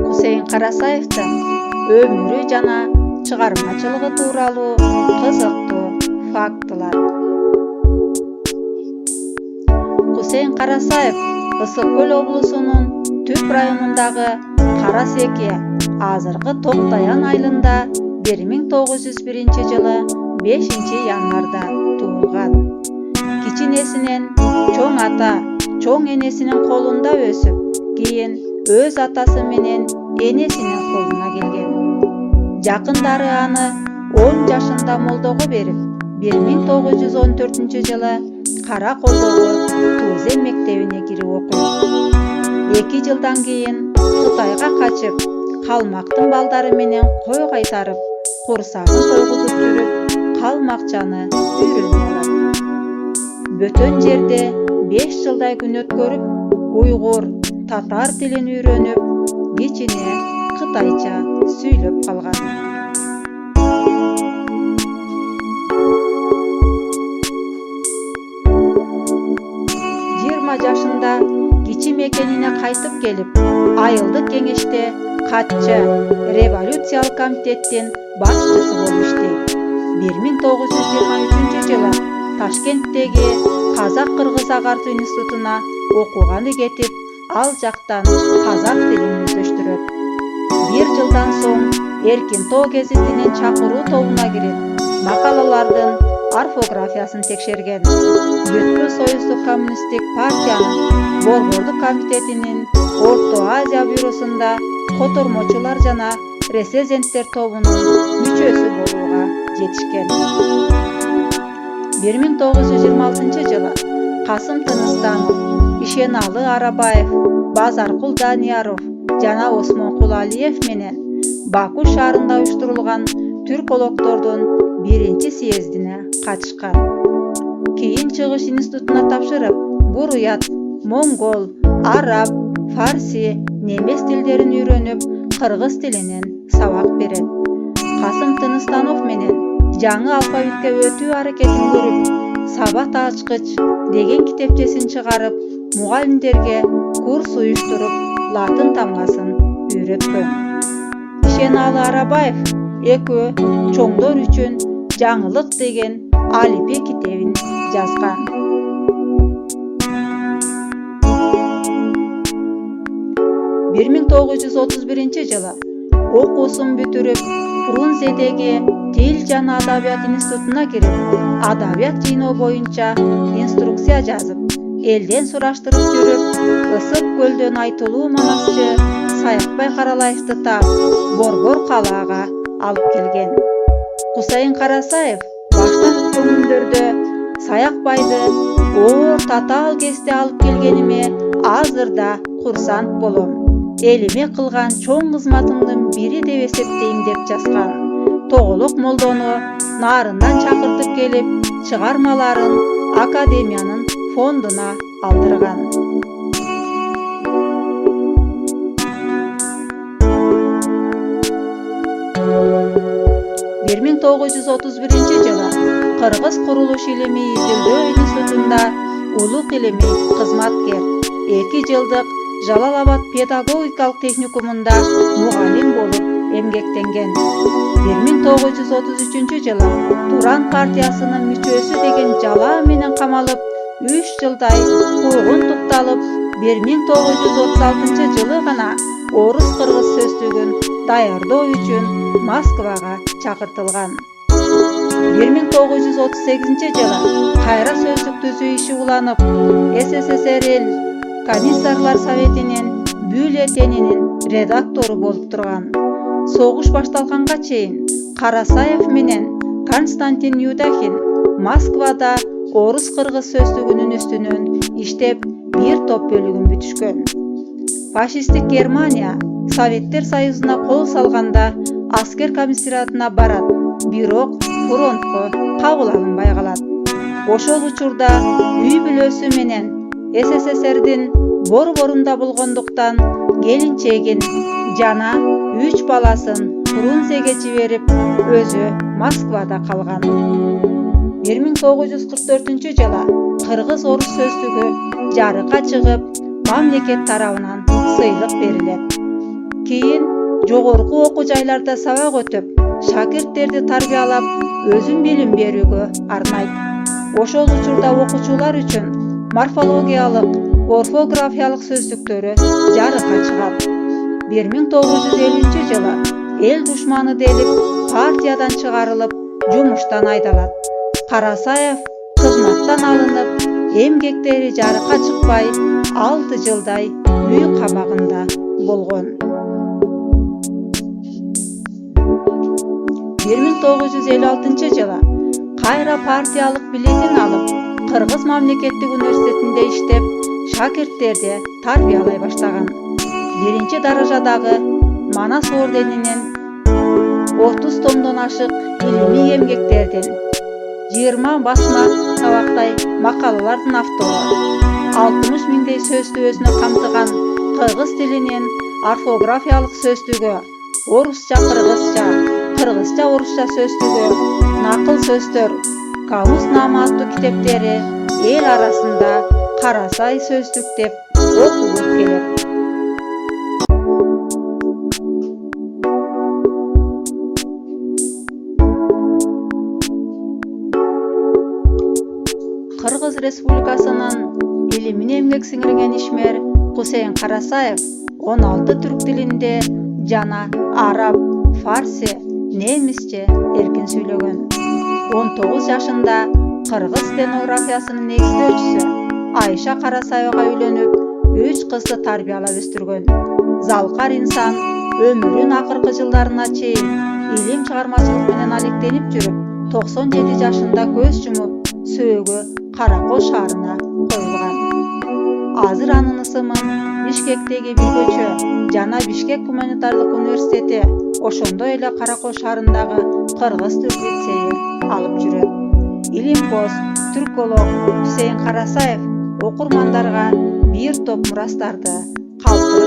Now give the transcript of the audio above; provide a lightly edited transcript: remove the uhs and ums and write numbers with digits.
Кусейин Карасаевдин өмүрү жана чыгармачылыгы тууралуу кызыктуу фактылар. Кусейин Карасаев Ысык Көл облусунун Түп районундагы Карасеке, азыркы Токтаян айылында 1901 жылы 5-январда туулган. Кичинесинен чоң ата, чоң энесинин колунда өсүп, кийин өз атасы менен энесинин колуна келген. Жакындары аны 10 жашында молдого берип, 1914 жылы Кара Колдогу Тузем мектебине кирип окуйт. 2 жылдан кийин Кытайга качып, калмактын балдары менен кой кайтарып, курсагын тойгузуп жүрүп, калмакчаны үйрөнүп алат. Бөтөн жерде 5 жылдай күн өткөрүп, уйгур, татар тилин үйрөнүп, кичине кытайча сүйлөп калган. 20 жашында кичи мекенине кайтып келип, айылдык кеңеште катчы революциялык комитеттин башчысы болуп иштейт. 1923 жылы Ташкенттеги Казак-Кыргыз агартуу институтуна окуганы кетип, ал жактан казак тилин өздөштүрөт. 1 жылдан соң Эркин Тоо гезитинин чакыруу тобуна кирип, макалалардын орфографиясын текшерген. Бүткүл Союздук коммунисттик партиянын Борбордук комитетинин Орто Азия бюросунда котормочулар жана резиденттер тобунун мүчөсү болууга жетишкен. 1926 жылы Касым Тыныстанов, Ишеналы Арабаев, Базаркул Данияров жана Осмонкул Алиев менен Баку шаарында уюштурулган түркологдордун 1 съездине катышкан. Кийин Чыгыш институтуна тапшырып, буруят, моңгол, араб, фарси, немес тилдерин үйрөнүп, кыргыз тилинен сабак берет. Касым Тыныстанов менен жаңы алфавитке өтүү аракетин көрүп, Сабат ачкыч деген китепчесин чыгарып, мугалимдерге курс уюштуруп, латын тамгасын үйрөткөн. Ишеналы Арабаев экөө чоңдор үчүн жаңылык деген алипе китебин жазган. 1931 жылы окуусун бүтүрүп, Фрунзедеги Тил жана Адабият институтуна кирип, адабият жыйноо боюнча инструкция жазып, элден сураштырып жүрүп, Ысык Көлдөн айтылуу манасчы Саякбай Каралаевди таап, Борбор калаага алып келген. Кусейин Карасаев баштан көңүлдөрдө Саякбайды оор татаал кезде алып келгениме азырда курсант болом. Элиме кылган чоң кызматымдын бири деп эсептейм деп жазган. Тоголок молдону нарындан чакыртып келип, чыгармаларын академиянын фондуна алдырган. 1931 жылы Кыргыз курулуш илими изилдөө институтунда улук илимий кызматкер, 2 жылдык Жалал-Абад педагогикалык техникумунда мугалим болуп эмгектенген. 1933 жылы Туран партиясынын мүчөсү деген жалаа менен камалып, 3 жылдай куугун тукталып, 1936 жылы гана орус-кыргыз сөздүгүн даярдоо үчүн Москвага чакыртылган. 1938 жылы кайра сөздүк түзүү иши уланып, СССР комиссарлар советинин бюллетенинин редактору болуп турган. Согуш башталганга чейин Карасаев менен Константин Юдахин Москвада орус-кыргыз сөздүгүнүн үстүнөн иштеп, бир топ бөлүгүн бүтүшкөн. Фашисттик Германия Советтер Союзуна кол салганда аскер комиссариатына барат, бирок фронтко кабыл алынбай калат. Ошол учурда үй бүлөсү менен СССРдин борборунда болгондуктан келинчегин жана 3 баласын Фрунзеге жиберип, өзү Москвада калган. 1944 жылы кыргыз-орус сөздүгү жарыкка чыгып, мамлекет тарабынан сыйлык берилет. Кийин жогорку окуу жайларда сабак өтүп, шакирттерди тарбиялап, өзүн билим берүүгө арнайт. Ошол учурда окуучулар үчүн морфологиялык, орфографиялык сөздүктөрү жарыкка чыгат. 1950-жылы эл душманы делип партиядан чыгарылып, жумуштан айдалат. Карасаев кызматтан алынып, эмгектери жарыкка чыкпай, 6 жылдай үй камагында болгон. 1956-жылы кайра партиялык билетин алып, Кыргыз мамлекеттик университетинде иштеп, шакирттерди тарбиялай баштаган. 1 даражадагы Манас орденинен 30 томдон ашык илимий эмгектердин, 20 басма сабактай макалалардын автору, 60 миңдей сөздү өзүнө камтыган кыргыз тилинин орфографиялык сөздүгү, орусча-кыргызча, кыргызча-орусча сөздүгү, накыл сөздөр, Кауснама аттуу китептери эл арасында Карасай сөздүк деп окулуп келет. Кыргыз Республикасынын илимине эмгек сиңирген ишмер Кусейин Карасаев 16 түрк тилинде жана араб, фарси, немисче эркин сүйлөгөн. 19 жашында кыргыз стенографиясынын негиздөөчүсү Айша Карасаевага үйлөнүп, 3 кызды тарбиялап өстүргөн. Залкар инсан өмүрүнүн акыркы жылдарына чейин илим чыгармачылык менен алектенип жүрүп, 97 жашында көз жумуп, сөөгү Каракол шаарына коюлган. Азыр анын ысымын Бишкектеги бир көчө жана Бишкек гуманитардык университети, ошондой эле Каракол шаарындагы Кыргыз түрк лицейи алып жүрөт. Илимпоз, түрколог Кусейин Карасаев окурмандарга бир топ мурастарды калтырып